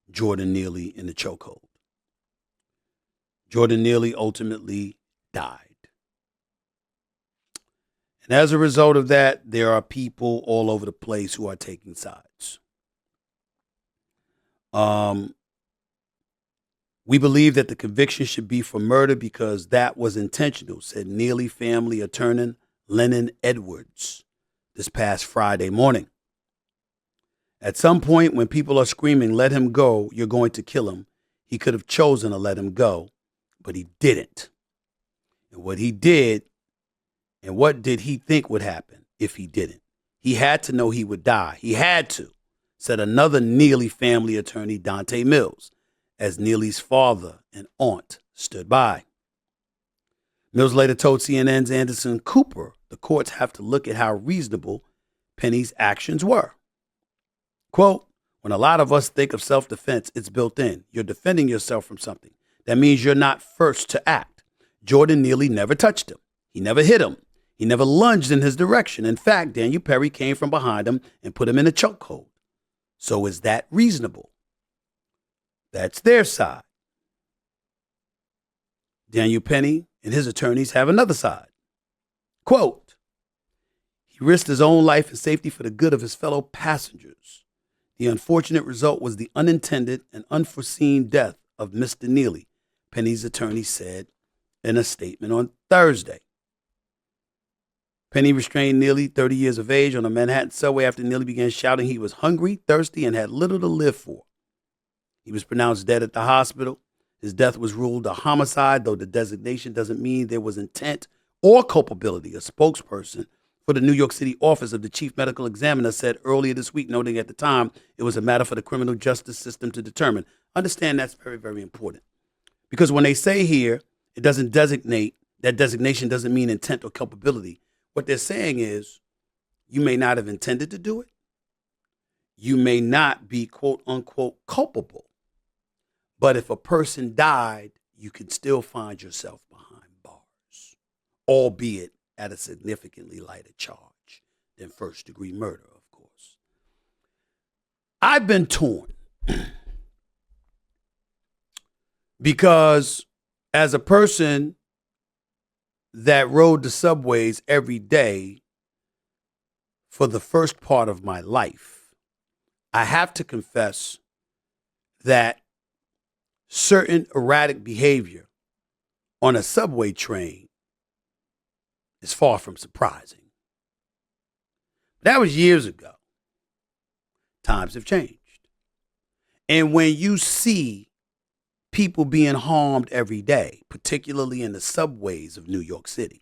Jordan Neely in the chokehold. Jordan Neely ultimately died. And as a result of that, there are people all over the place who are taking sides. We believe that the conviction should be for murder because that was intentional, said Neely family attorney Lennon Edwards this past Friday morning. At some point when people are screaming, let him go, you're going to kill him, he could have chosen to let him go, but he didn't. And what he did, and what did he think would happen if he didn't? He had to know he would die. He had to, said another Neely family attorney, Dante Mills, as Neely's father and aunt stood by. Mills later told CNN's Anderson Cooper the courts have to look at how reasonable Penny's actions were. Quote, when a lot of us think of self-defense, it's built in. You're defending yourself from something. That means you're not first to act. Jordan Neely never touched him. He never hit him. He never lunged in his direction. In fact, Daniel Perry came from behind him and put him in a chokehold. So is that reasonable? That's their side. Daniel Penny and his attorneys have another side. Quote, he risked his own life and safety for the good of his fellow passengers. The unfortunate result was the unintended and unforeseen death of Mr. Neely, Penny's attorney said in a statement on Thursday. Penny restrained Neely, 30 years of age, on a Manhattan subway after Neely began shouting he was hungry, thirsty, and had little to live for. He was pronounced dead at the hospital. His death was ruled a homicide, though the designation doesn't mean there was intent or culpability. A spokesperson for the New York City office of the chief medical examiner said earlier this week, noting at the time it was a matter for the criminal justice system to determine. Understand that's very, very important. Because when they say here, it doesn't designate, that designation doesn't mean intent or culpability. What they're saying is you may not have intended to do it. You may not be, quote unquote, culpable. But if a person died, you can still find yourself behind bars, albeit at a significantly lighter charge than first-degree murder, of course. I've been torn because as a person that rode the subways every day for the first part of my life, I have to confess that certain erratic behavior on a subway train is far from surprising. That was years ago. Times have changed. And when you see people being harmed every day, particularly in the subways of New York City,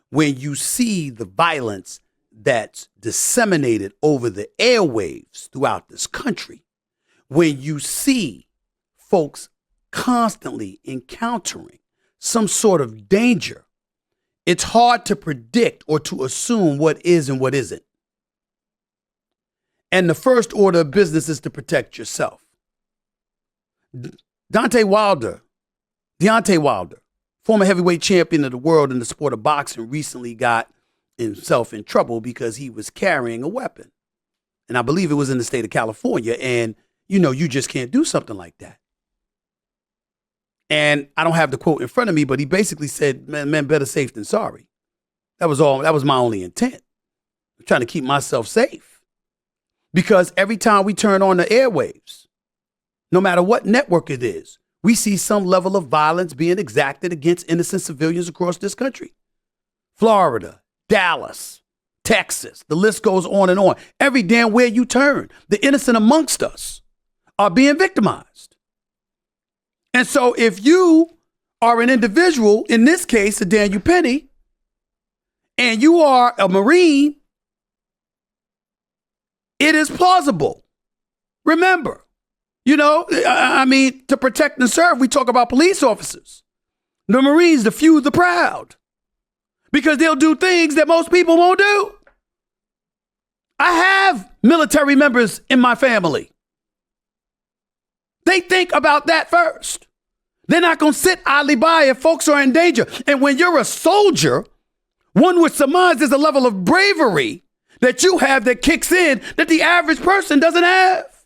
when you see the violence that's disseminated over the airwaves throughout this country, when you see folks constantly encountering some sort of danger, it's hard to predict or to assume what is and what isn't. And the first order of business is to protect yourself. Deontay Wilder, former heavyweight champion of the world in the sport of boxing, recently got himself in trouble because he was carrying a weapon. And I believe it was in the state of California. And, you just can't do something like that. And I don't have the quote in front of me, but he basically said, man, better safe than sorry. That was all. That was my only intent. I'm trying to keep myself safe. Because every time we turn on the airwaves, no matter what network it is, we see some level of violence being exacted against innocent civilians across this country. Florida, Dallas, Texas, the list goes on and on. Every damn where you turn, the innocent amongst us are being victimized. And so if you are an individual, in this case, a Daniel Penny, and you are a Marine, it is plausible. Remember, to protect and serve, we talk about police officers, the Marines, the few, the proud, because they'll do things that most people won't do. I have military members in my family. They think about that first. They're not going to sit idly by if folks are in danger. And when you're a soldier, one would surmise there's a level of bravery that you have that kicks in that the average person doesn't have.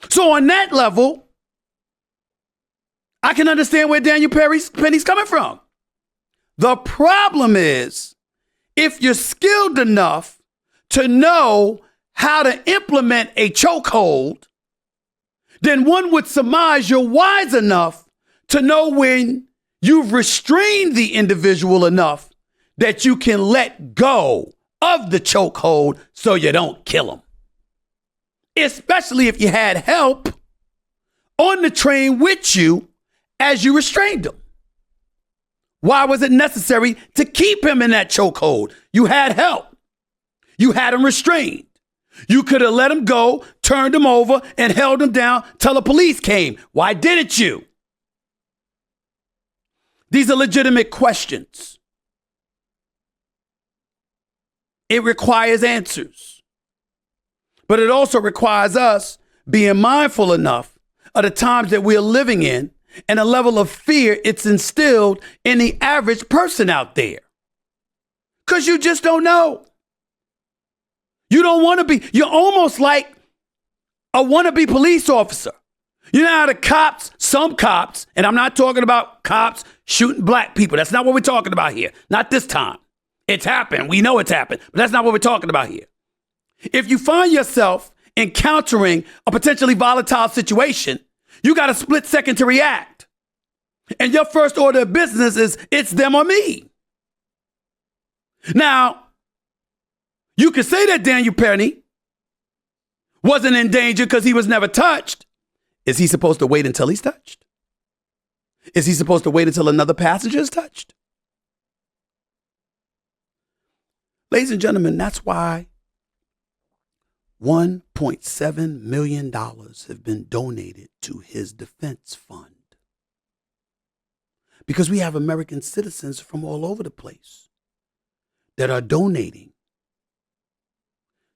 So on that level, I can understand where Daniel Penny's coming from. The problem is, if you're skilled enough to know how to implement a chokehold, then one would surmise you're wise enough to know when you've restrained the individual enough that you can let go of the chokehold so you don't kill them. Especially if you had help on the train with you as you restrained him. Why was it necessary to keep him in that chokehold? You had help. You had him restrained. You could have let him go, turned him over, and held him down till the police came. Why didn't you? These are legitimate questions. It requires answers. But it also requires us being mindful enough of the times that we're living in and a level of fear it's instilled in the average person out there. Because you just don't know. You don't want to be, you're almost like a wannabe police officer. You know how the cops, some cops, and I'm not talking about cops shooting black people. That's not what we're talking about here. Not this time. It's happened. We know it's happened, but that's not what we're talking about here. If you find yourself encountering a potentially volatile situation, you got a split second to react. And your first order of business is it's them or me. Now, you could say that Daniel Penny wasn't in danger because he was never touched. Is he supposed to wait until he's touched? Is he supposed to wait until another passenger is touched? Ladies and gentlemen, that's why $1.7 million have been donated to his defense fund. Because we have American citizens from all over the place that are donating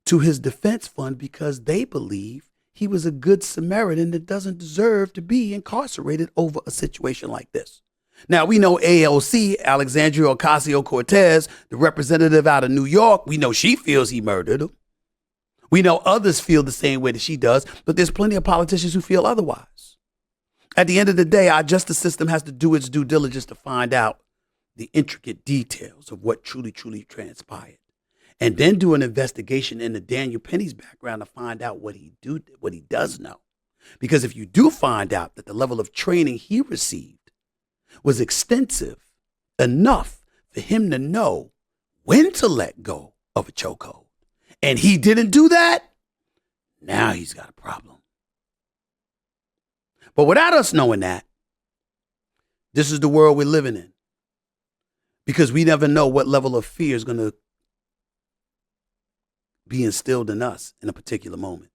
to his defense fund because they believe he was a good Samaritan that doesn't deserve to be incarcerated over a situation like this. Now, we know AOC, Alexandria Ocasio-Cortez, the representative out of New York, we know she feels he murdered him. We know others feel the same way that she does, but there's plenty of politicians who feel otherwise. At the end of the day, our justice system has to do its due diligence to find out the intricate details of what truly transpired. And then do an investigation into Daniel Penny's background to find out what he does know. Because if you do find out that the level of training he received was extensive enough for him to know when to let go of a chokehold, and he didn't do that, now he's got a problem. But without us knowing that, this is the world we're living in. Because we never know what level of fear is going to be instilled in us in a particular moment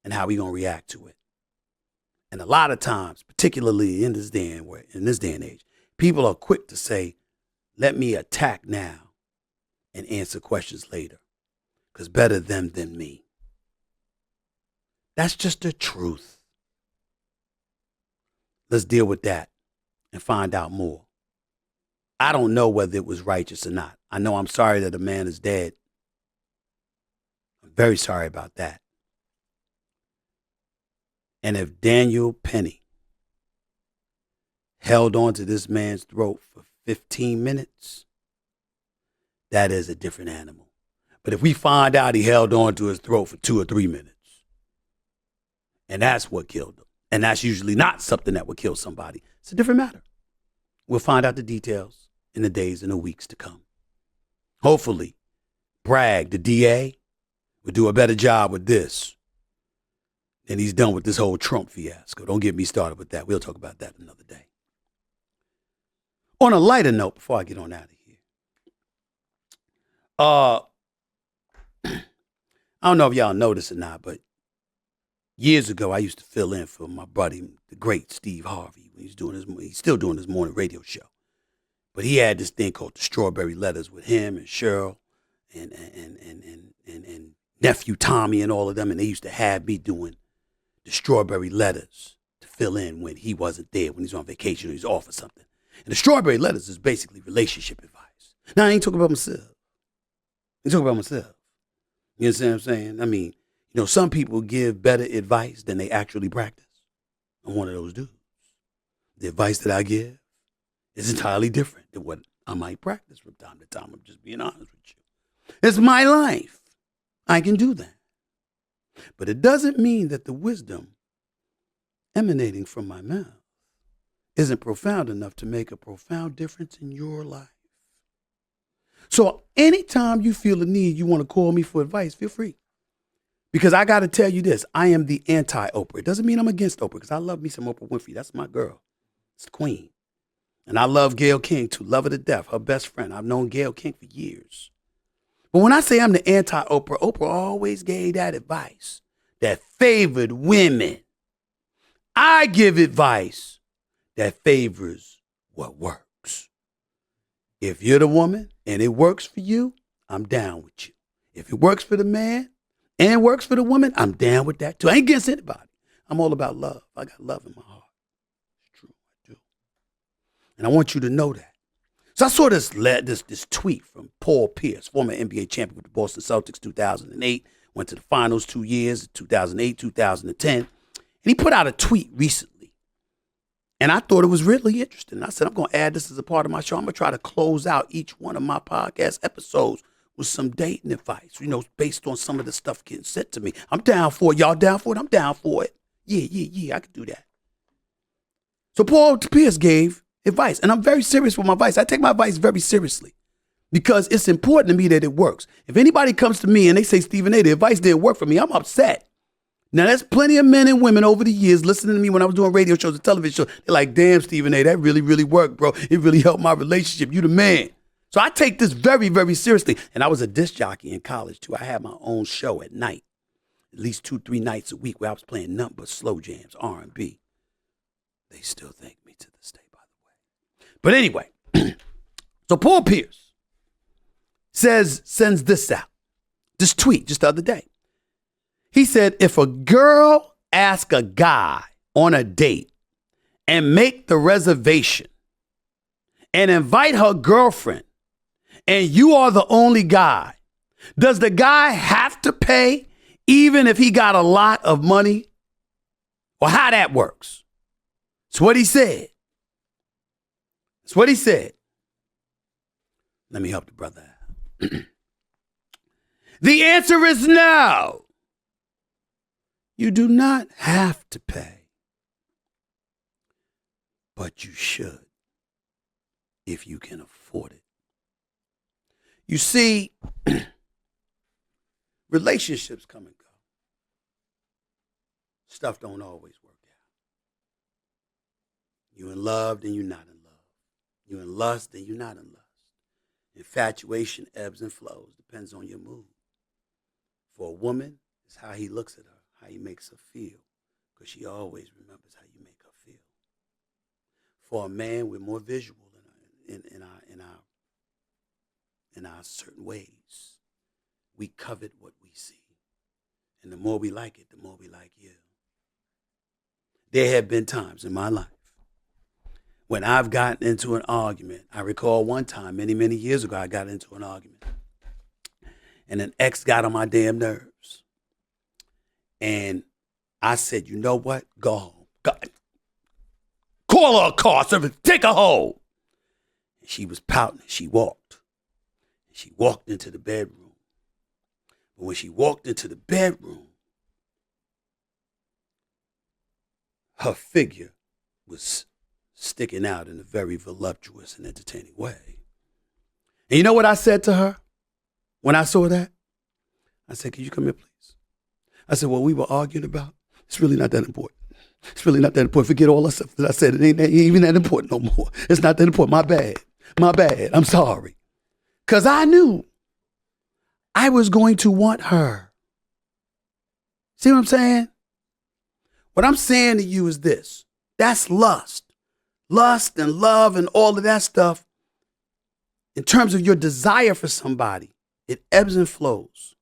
and how we're going to react to it. And a lot of times, particularly in this day and age, people are quick to say, let me attack now and answer questions later, because better them than me. That's just the truth. Let's deal with that and find out more. I don't know whether it was righteous or not. I know I'm sorry that a man is dead. I'm very sorry about that. And if Daniel Penny held on to this man's throat for 15 minutes, that is a different animal. But if we find out he held on to his throat for 2 or 3 minutes, and that's what killed him, and that's usually not something that would kill somebody, it's a different matter. We'll find out the details in the days and the weeks to come. Hopefully, Bragg, the DA, will do a better job with this than he's done with this whole Trump fiasco. Don't get me started with that. We'll talk about that another day. On a lighter note, before I get on out of here, I don't know if y'all know this or not, but years ago, I used to fill in for my buddy, the great Steve Harvey, when he's still doing his morning radio show. But he had this thing called the Strawberry Letters with him and Cheryl and nephew Tommy and all of them. And they used to have me doing the Strawberry Letters to fill in when he wasn't there, when he's on vacation or he's off or something. And the Strawberry Letters is basically relationship advice. Now, I ain't talking about myself. I'm talking about myself. You understand what I'm saying? I mean, some people give better advice than they actually practice. I'm one of those dudes. The advice that I give is entirely different than what I might practice from time to time. I'm just being honest with you. It's my life. I can do that. But it doesn't mean that the wisdom emanating from my mouth isn't profound enough to make a profound difference in your life. So anytime you feel the need, you want to call me for advice, feel free. Because I got to tell you this, I am the anti-Oprah. It doesn't mean I'm against Oprah, because I love me some Oprah Winfrey. That's my girl. It's the queen. And I love Gayle King too, love her to death, her best friend. I've known Gayle King for years. But when I say I'm the anti-Oprah, Oprah always gave that advice that favored women. I give advice that favors what works. If you're the woman and it works for you, I'm down with you. If it works for the man and works for the woman, I'm down with that too. I ain't against anybody. I'm all about love. I got love in my heart. It's true, I do. And I want you to know that. So I saw this tweet from Paul Pierce, former NBA champion with the Boston Celtics, 2008. Went to the finals 2 years, 2008, 2010. And he put out a tweet recently. And I thought it was really interesting. I said, I'm going to add this as a part of my show. I'm going to try to close out each one of my podcast episodes with some dating advice, based on some of the stuff getting sent to me. I'm down for it. Y'all down for it? I'm down for it. Yeah, I can do that. So Paul Pierce gave advice, and I'm very serious with my advice. I take my advice very seriously because it's important to me that it works. If anybody comes to me and they say, Stephen A., the advice didn't work for me, I'm upset. Now, there's plenty of men and women over the years listening to me when I was doing radio shows and television shows. They're like, damn, Stephen A., that really, really worked, bro. It really helped my relationship. You the man. So I take this very, very seriously. And I was a disc jockey in college, too. I had my own show at night, at least 2-3 nights a week, where I was playing nothing but slow jams, R&B. They still thank me to this day, by the way. But anyway, so Paul Pierce sends this out, this tweet just the other day. He said, if a girl asks a guy on a date and make the reservation and invite her girlfriend, and you are the only guy, does the guy have to pay even if he got a lot of money? Or how that works? It's what he said. It's what he said. Let me help the brother out. The answer is no. You do not have to pay, but you should if you can afford it. You see, relationships come and go. Stuff don't always work out. You in love, then you're not in love. You in lust, then you're not in lust. Infatuation ebbs and flows, depends on your mood. For a woman, it's how he looks at her. How he makes her feel, because she always remembers how you make her feel. For a man, we're more visual in our certain ways. We covet what we see, and the more we like it, the more we like you. There have been times in my life when I've gotten into an argument. I recall one time, many, many years ago, I got into an argument, and an ex got on my damn nerves. And I said, you know what? Go home. Call her a car service. Take her home. And she was pouting. She walked. She walked into the bedroom. But when she walked into the bedroom, her figure was sticking out in a very voluptuous and entertaining way. And you know what I said to her when I saw that? I said, can you come here, please? I said, what we were arguing about, it's really not that important. It's really not that important. Forget all the stuff that I said. It ain't even that important no more. It's not that important. My bad. My bad. I'm sorry. Because I knew I was going to want her. See what I'm saying? What I'm saying to you is this. That's lust. Lust and love and all of that stuff. In terms of your desire for somebody, it ebbs and flows.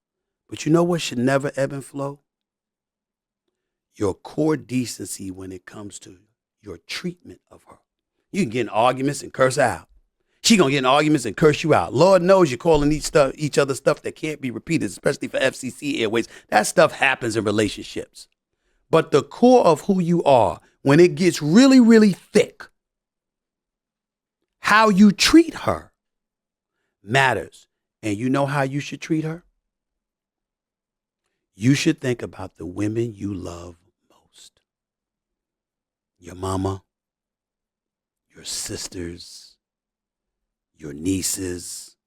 But you know what should never ebb and flow? Your core decency when it comes to your treatment of her. You can get in arguments and curse her out. She gonna get in arguments and curse you out. Lord knows you're calling each other stuff that can't be repeated, especially for FCC airways. That stuff happens in relationships. But the core of who you are, when it gets really, really thick, how you treat her matters. And you know how you should treat her? You should think about the women you love most. Your mama, your sisters, your nieces,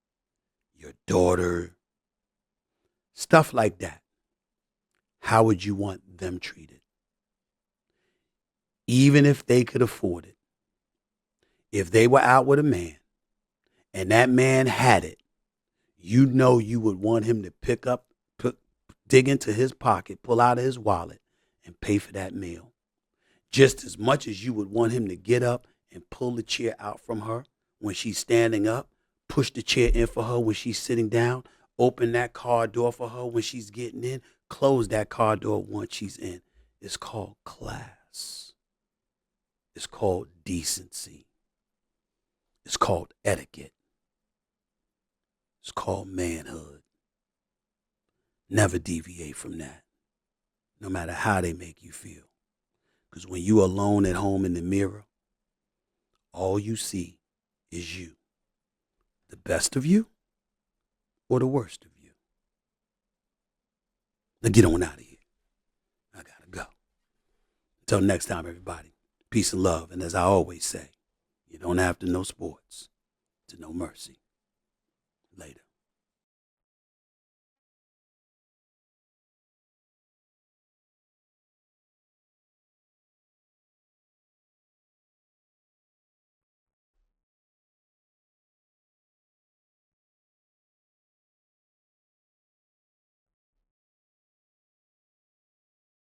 your daughter, stuff like that. How would you want them treated? Even if they could afford it. If they were out with a man and that man had it, you know you would want him to dig into his pocket, pull out of his wallet, and pay for that meal. Just as much as you would want him to get up and pull the chair out from her when she's standing up, push the chair in for her when she's sitting down, open that car door for her when she's getting in, close that car door once she's in. It's called class. It's called decency. It's called etiquette. It's called manhood. Never deviate from that, no matter how they make you feel. Because when you alone at home in the mirror, all you see is you. The best of you or the worst of you. Now get on out of here. I gotta go. Until next time, everybody, peace and love. And as I always say, you don't have to know sports to know mercy. Later.